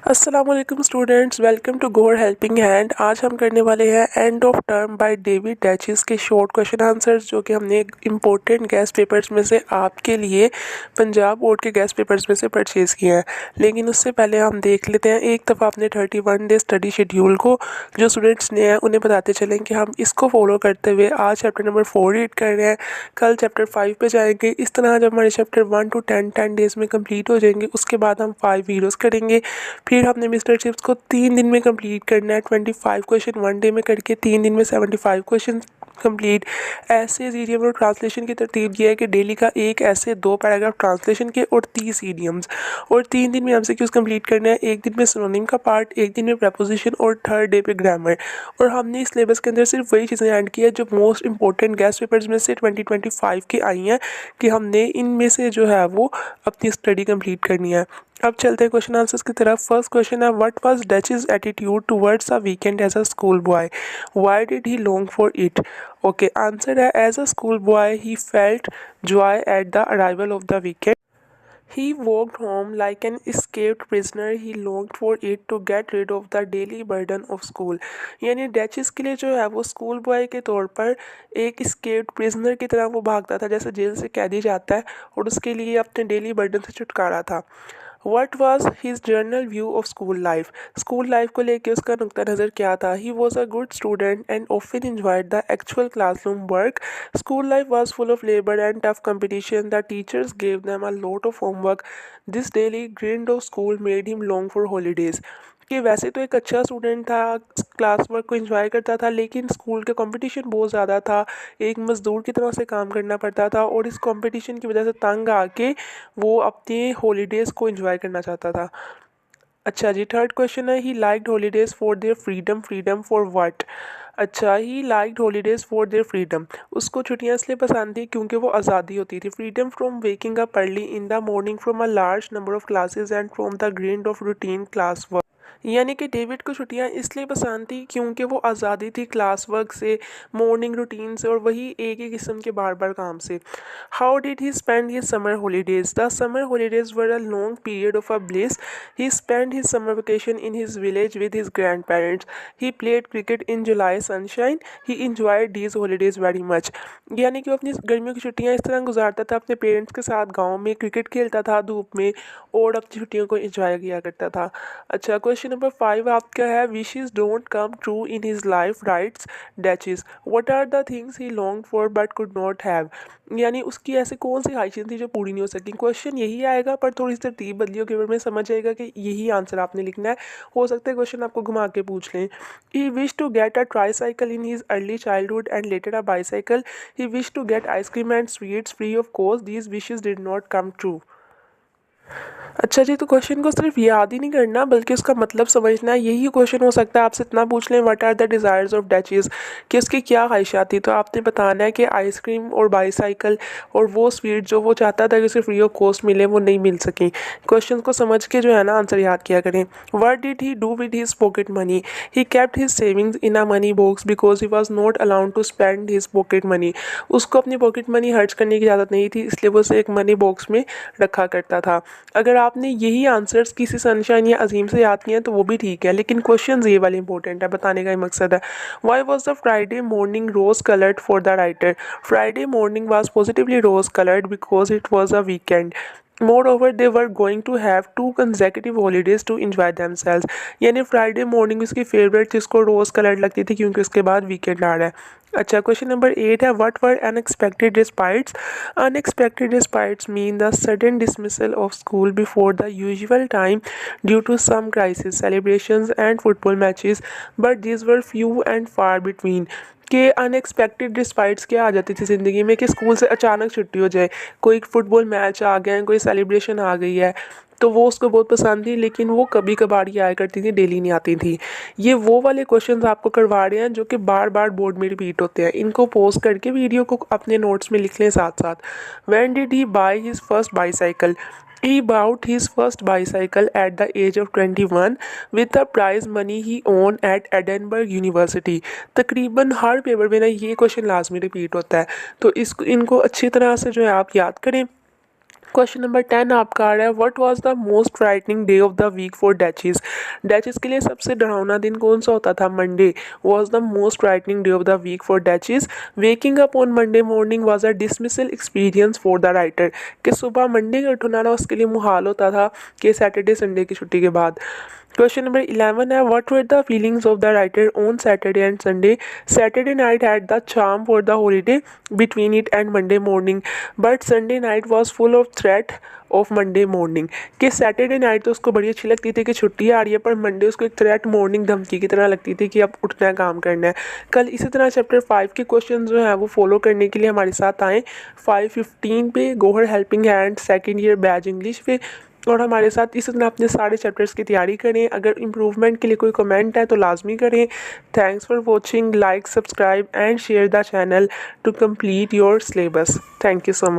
अस्सलामुअलैकुम students, welcome to Gaur helping hand. आज हम करने वाले हैं end of term by David Daiches के शॉर्ट क्वेश्चन आंसर्स, जो कि हमने इंपॉर्टेंट गेस्ट पेपर्स में से आपके लिए पंजाब बोर्ड के गेस्ट पेपर्स में से परचेज़ किए हैं। लेकिन उससे पहले हम देख लेते हैं एक दफ़ा अपने 31 डे स्टडी शेड्यूल को। जो स्टूडेंट्स ने हैं उन्हें बताते चलें कि हम इसको फॉलो करते हुए आज चैप्टर नंबर 4 रीड कर रहे हैं, कल चैप्टर 5 पे जाएंगे। इस तरह जब हमारे चैप्टर 1 to 10 डेज़ में कंप्लीट हो जाएंगे, उसके बाद हम 5 वीडियोज़ करेंगे। फिर हमने मिस्टर चिप्स को 3 दिन में कंप्लीट करना है, 25 क्वेश्चन 1 डे में करके 3 दिन में 75 क्वेश्चन कंप्लीट। ऐसे इडियम और ट्रांसलेशन की तरतीब यह है कि डेली का एक ऐसे 2 पैराग्राफ ट्रांसलेशन के और 30 इडियम्स, और 3 दिन में हमसे क्यूज कंप्लीट करना है। एक दिन में सिनोनिम का पार्ट, एक दिन में प्रपोजिशन और थर्ड डे पे ग्रामर। और हमने इस सिलेबस के अंदर सिर्फ वही चीज़ें ऐड की है जो मोस्ट इंपॉर्टेंट गेस्ट पेपर्स में से 2025 की आई हैं, कि हमने इनमें से जो है वो अपनी स्टडी कंप्लीट करनी है। अब चलते हैं क्वेश्चन आंसर्स की तरफ। फर्स्ट क्वेश्चन है, what was Daiches's attitude towards a weekend as a school boy, why did he long for it. Okay, answer है as a school boy he felt joy at the arrival of the weekend. He walked home like an escaped prisoner. He longed for it to get rid of the daily burden of school. यानी डैचिस के लिए जो है वो school boy के तौर पर एक escaped prisoner की तरह वो भागता था, जैसे जेल से कैदी जाता है, और उसके लिए अपने डेली बर्डन से छुटकारा था। What was his general view of school life? School life को लेके उसका नुक्ता नज़र क्या था? He was a good student and often enjoyed the actual classroom work. School life was full of labor and tough competition. The teachers gave them a lot of homework. This daily grind of school made him long for holidays. कि वैसे तो एक अच्छा student था, class work को enjoy करता था, लेकिन स्कूल का कंपटीशन बहुत ज़्यादा था। एक मज़दूर की तरह से काम करना पड़ता था, और इस कंपटीशन की वजह से तंग आके वो अपने हॉलीडेज़ को एंजॉय करना चाहता था। अच्छा जी, थर्ड क्वेश्चन है, he liked holidays for their freedom. Freedom for what? अच्छा, he liked holidays for their freedom. उसको छुट्टियाँ इसलिए पसंद थी क्योंकि वो आज़ादी होती थी। Freedom from waking up early in the morning from a large number of classes and from the grind of routine class work. यानी कि डेविड को छुट्टियां इसलिए पसंद थी क्योंकि वो आज़ादी थी क्लास वर्क से, मॉर्निंग रूटीन से, और वही एक ही किस्म के बार बार काम से। How did he spend his summer holidays? The summer holidays were a long period of a bliss. He spend his summer vacation in his village with his grand parents. He played cricket in July sunshine. He enjoyed these holidays very much. यानी कि वो अपनी गर्मियों की छुट्टियां इस तरह गुजारता था, अपने पेरेंट्स के साथ गाँव में क्रिकेट खेलता था धूप में, और अपनी छुट्टियों को इंजॉय किया करता था। अच्छा, क्वेश्चन नंबर 5 आपका है, wishes don't come true in his life writes Daiches, what are the things he long for but could not have. यानी उसकी ऐसी कौन सी ख्वाहिशें थी जो पूरी नहीं हो सकी। क्वेश्चन यही आएगा, पर थोड़ी सी तरतीब बदली होगी, में समझ आएगा कि यही आंसर आपने लिखना है। हो सकता है क्वेश्चन आपको घुमा के पूछ लें। He wish to get a tricycle in his early childhood and later a bicycle. He wish to get ice cream and sweets free of cost. These wishes did not come true. अच्छा जी, तो question को सिर्फ याद ही नहीं करना बल्कि उसका मतलब समझना है। यही क्वेश्चन हो सकता है आपसे इतना पूछ लें, what are the desires of duchess, कि उसकी क्या ख्वाहिशात थी। तो आपने बताना है कि आइसक्रीम और बाईसाइकिल और वो स्वीट जो वो चाहता था कि उसे फ्री ऑफ कॉस्ट मिले, वो नहीं मिल सकी। क्वेश्चन को समझ के जो है ना आंसर याद किया करें। What did he do with his pocket money? He kept his savings in a money box because he was not allowed to spend his pocket money. उसको अपनी पॉकेट मनी खर्च करने की इजाज़त नहीं थी, इसलिए वो उसे एक मनी बॉक्स में रखा करता था। अगर आपने यही आंसर्स किसी सनशाइन या अजीम से याद किए हैं तो वो भी ठीक है, लेकिन क्वेश्चन ये वाले इंपॉर्टेंट है, बताने का ही मकसद है। Why was the Friday morning rose coloured for the writer? Friday morning was positively rose coloured because it was a weekend. Moreover, they were going to have 2 consecutive holidays to enjoy themselves. यानी Friday morning उसकी favourite थी, उसको रोज़ colour लगती थी क्योंकि उसके बाद weekend आ रहा है। अच्छा, क्वेश्चन नंबर 8 है, what were unexpected respites? Unexpected respites mean the sudden dismissal of school before the usual time due to some crisis celebrations and football matches, but these were few and far between. कि unexpected despites क्या आ जाती थी ज़िंदगी में, कि school से अचानक छुट्टी हो जाए, कोई फुटबॉल मैच आ गया है, कोई सेलिब्रेशन आ गई है, तो वो उसको बहुत पसंद थी, लेकिन वो कभी कभार ही आया करती थी, डेली नहीं आती थी। ये वो वाले क्वेश्चंस आपको करवा रहे हैं जो कि बार बार बोर्ड में रिपीट होते हैं। इनको पोस्ट करके वीडियो को अपने नोट्स में लिख लें साथ साथ। When did he by his first bicycle? He bought his first bicycle at the age of 21 with the prize money he won at Edinburgh University. तकरीबन हर पेपर में ना ये क्वेश्चन लाजमी रिपीट होता है, तो इसको इनको अच्छी तरह से जो है आप याद करें। क्वेश्चन नंबर 10 आपका आ रहा है, what was the most frightening day of the week for Daiches. Daiches के लिए सबसे डरावना दिन कौन सा होता था? Monday was the most frightening day of the week for Daiches. Waking up on Monday morning was a dismissal experience for the writer. कि सुबह मंडे का उठना ना उसके लिए मुहाल होता था कि सैटरडे संडे की छुट्टी के बाद। क्वेश्चन नंबर 11 है, what were the feelings of the writer on Saturday and Sunday. Saturday night had the charm for the holiday between it and Monday morning, but Sunday night was full of threat of Monday morning. कि Saturday night तो उसको बड़ी अच्छी लगती थी कि छुट्टी आ रही है, पर मंडे उसको एक थ्रेट मॉर्निंग धमकी की तरह लगती थी कि अब उठना है, काम करना है। कल इसी तरह चैप्टर 5 के क्वेश्चन जो हैं वो फॉलो करने के लिए हमारे साथ आएँ 5:15 पे Gohar helping hand second year batch English पे, और हमारे साथ इस तरह अपने सारे चैप्टर्स की तैयारी करें। अगर इम्प्रूवमेंट के लिए कोई कमेंट है तो लाजमी करें। Thanks for watching, like, subscribe and share the channel to complete your syllabus. Thank you so much.